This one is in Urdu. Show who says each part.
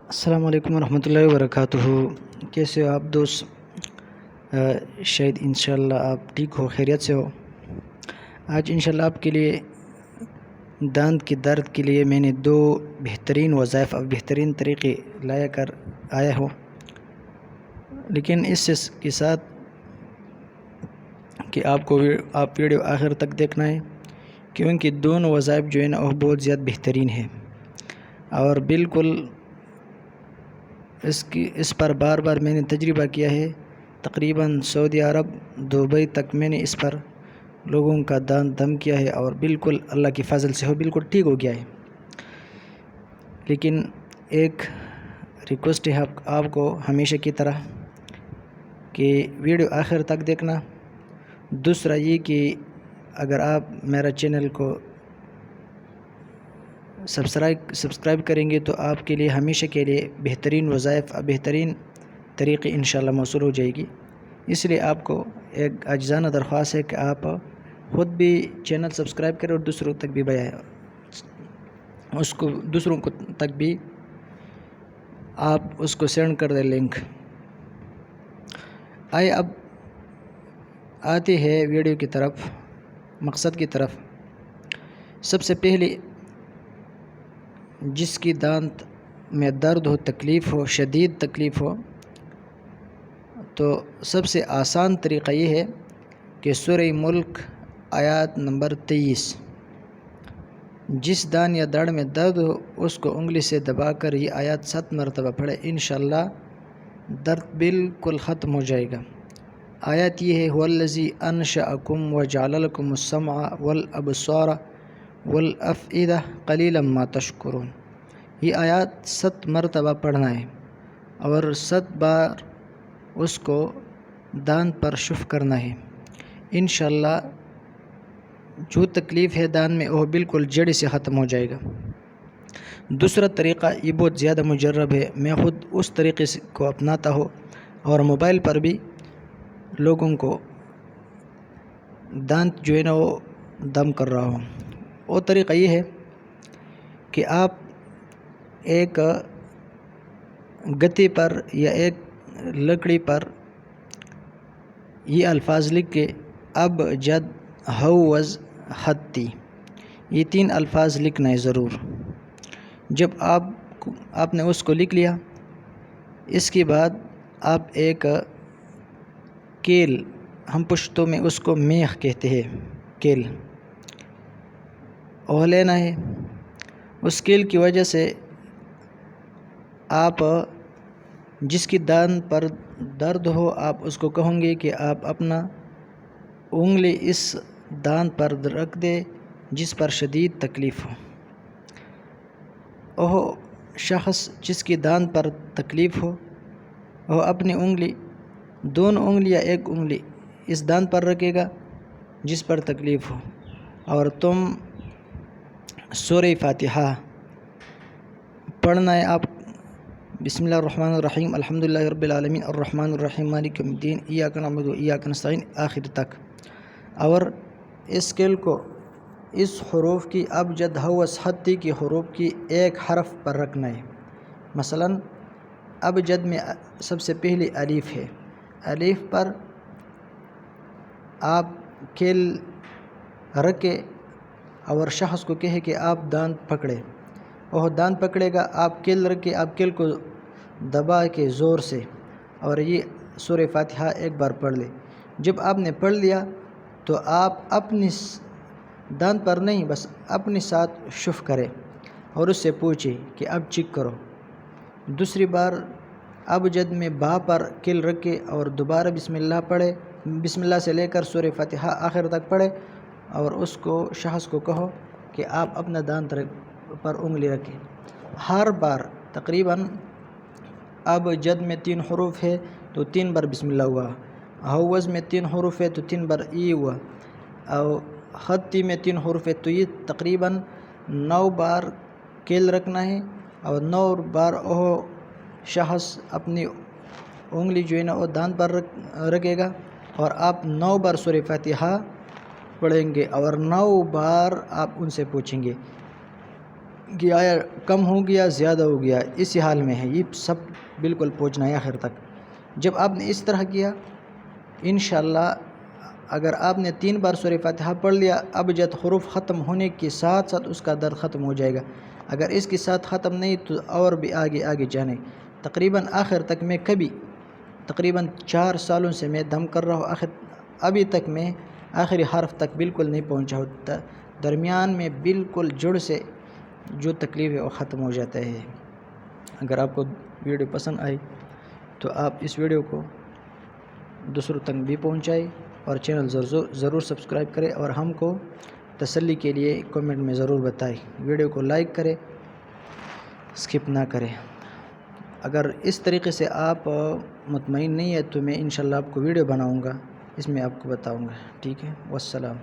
Speaker 1: السلام علیکم ورحمۃ اللہ وبرکاتہ۔ کیسے ہو آپ دوست؟ شاید انشاءاللہ آپ ٹھیک ہو، خیریت سے ہو۔ آج انشاءاللہ آپ کے لیے دانت کے درد کے لیے میں نے 2 بہترین وظائف اور بہترین طریقے آیا ہوں، لیکن اس کے ساتھ کہ آپ ویڈیو آخر تک دیکھنا ہے، کیونکہ دونوں وظائف جو ہے نا وہ بہت زیادہ بہترین ہے اور بالکل اس پر بار بار میں نے تجربہ کیا ہے۔ تقریباً سعودی عرب، دبئی تک میں نے اس پر لوگوں کا دم کیا ہے اور بالکل اللہ کی فضل سے بالکل ٹھیک ہو گیا ہے۔ لیکن ایک ریکویسٹ ہے آپ کو ہمیشہ کی طرح کہ ویڈیو آخر تک دیکھنا۔ دوسرا یہ کہ اگر آپ میرا چینل کو سبسکرائب کریں گے تو آپ کے لیے ہمیشہ کے لیے بہترین وظائف اور بہترین طریقے انشاءاللہ موصول ہو جائے گی۔ اس لیے آپ کو ایک عاجزانہ درخواست ہے کہ آپ خود بھی چینل سبسکرائب کریں اور دوسروں تک بھی دوسروں کو تک بھی آپ اس کو سینڈ کر دیں لنک۔ آئے اب آتے ہیں ویڈیو کی طرف، مقصد کی طرف۔ سب سے پہلے جس کی دانت میں درد ہو، تکلیف ہو، شدید تکلیف ہو، تو سب سے آسان طریقہ یہ ہے کہ سورہ ملک آیات نمبر 23، جس دان یا دڑ میں درد ہو اس کو انگلی سے دبا کر یہ آیات 7 مرتبہ پڑھے، انشاءاللہ درد بالکل ختم ہو جائے گا۔ آیات یہ ہے: وَالَّذِي أَنشَأَكُمْ وَجَعَلَ لَكُمُ السَّمْعَ وَالْأَبْصَارَ وَالْأَفْئِدَةَ قَلِيلًا مَا تَشْكُرُونَ۔ یہ آیات 7 مرتبہ پڑھنا ہے اور 7 بار اس کو دانت پر شف کرنا ہے۔ انشاءاللہ جو تکلیف ہے دانت میں وہ بالکل جڑ سے ختم ہو جائے گا۔ دوسرا طریقہ یہ بہت زیادہ مجرب ہے، میں خود اس طریقے کو اپناتا ہوں اور موبائل پر بھی لوگوں کو دانت جو ہے نا وہ دم کر رہا ہوں۔ وہ طریقہ یہ ہے کہ آپ ایک گتے پر یا ایک لکڑی پر یہ الفاظ لکھ کے اب جد ہوز حتی، یہ 3 الفاظ لکھنا ہے ضرور۔ جب آپ نے اس کو لکھ لیا، اس کے بعد آپ ایک کیل، ہم پشتوں میں اس کو میخ کہتے ہیں، کیل وہ لینا ہے۔ اس کیل کی وجہ سے آپ جس کی دانت پر درد ہو، آپ اس کو کہوں گے کہ آپ اپنا انگلی اس دانت پر رکھ دے جس پر شدید تکلیف ہو۔ وہ شخص جس کی دانت پر تکلیف ہو وہ اپنی انگلی، دونوں انگلی یا ایک انگلی اس دانت پر رکھے گا جس پر تکلیف ہو، اور تم سورہ فاتحہ پڑھنا ہے۔ آپ بسم اللہ الرحمن الرحیم، الحمدللہ رب العالمین، الرحمن الرحیم، مالک یوم الدین، ایاک نعبد و ایاک نستعین، آخر تک۔ اور اس کیل کو اس حروف کی ابجد ہوس حتی کی حروف کی ایک حرف پر رکھنا ہے۔ مثلا ابجد میں سب سے پہلے الف ہے، الف پر آپ کیل رکھے اور شخص کو کہے کہ آپ دانت پکڑے، وہ دانت پکڑے گا، آپ کیل رکھے، آپ کیل کو دبا کے زور سے اور یہ سورہ فاتحہ ایک بار پڑھ لے۔ جب آپ نے پڑھ لیا تو آپ اپنی دانت پر نہیں، بس اپنے ساتھ شف کرے اور اس سے پوچھے کہ اب چیک کرو۔ دوسری بار ابجد میں با پر کیل رکھے اور دوبارہ بسم اللہ پڑھے، بسم اللہ سے لے کر سورہ فاتحہ آخر تک پڑھے اور اس کو شخص کو کہو کہ آپ اپنا دانت پر انگلی رکھیں۔ ہر بار تقریباً ابجد میں 3 حروف ہے تو 3 بار بسم اللہ ہوا، ہوز میں 3 حروف ہے تو 3 بار ای ہوا، اور حتی میں 3 حروف ہے تو یہ تقریباً 9 بار کیل رکھنا ہے اور 9 بار وہ شخص اپنی انگلی جو ہے نا وہ دانت پر رکھے گا اور آپ 9 بار سورہ فاتحہ پڑھیں گے اور 9 بار آپ ان سے پوچھیں گے۔ کہ آیا کم ہو گیا زیادہ ہو گیا، اسی حال میں ہے، یہ سب بالکل پہنچنا ہے آخر تک۔ جب آپ نے اس طرح کیا انشاءاللہ، اگر آپ نے 3 بار سورہ فاتحہ پڑھ لیا، ابجد حروف ختم ہونے کے ساتھ ساتھ اس کا درد ختم ہو جائے گا۔ اگر اس کے ساتھ ختم نہیں تو اور بھی آگے جانے، تقریباً آخر تک میں تقریباً 4 سالوں سے میں دم کر رہا ہوں، ابھی تک میں آخری حرف تک بالکل نہیں پہنچا ہوتا، درمیان میں بالکل جڑ سے جو تکلیف ہے وہ ختم ہو جاتا ہے۔ اگر آپ کو ویڈیو پسند آئی تو آپ اس ویڈیو کو دوسروں تک بھی پہنچائیں اور چینل ضرور سبسکرائب کریں، اور ہم کو تسلی کے لیے کمنٹ میں ضرور بتائیں، ویڈیو کو لائک کریں، سکپ نہ کریں۔ اگر اس طریقے سے آپ مطمئن نہیں ہے تو میں انشاءاللہ آپ کو ویڈیو بناؤں گا، اس میں آپ کو بتاؤں گا، ٹھیک ہے؟ والسلام۔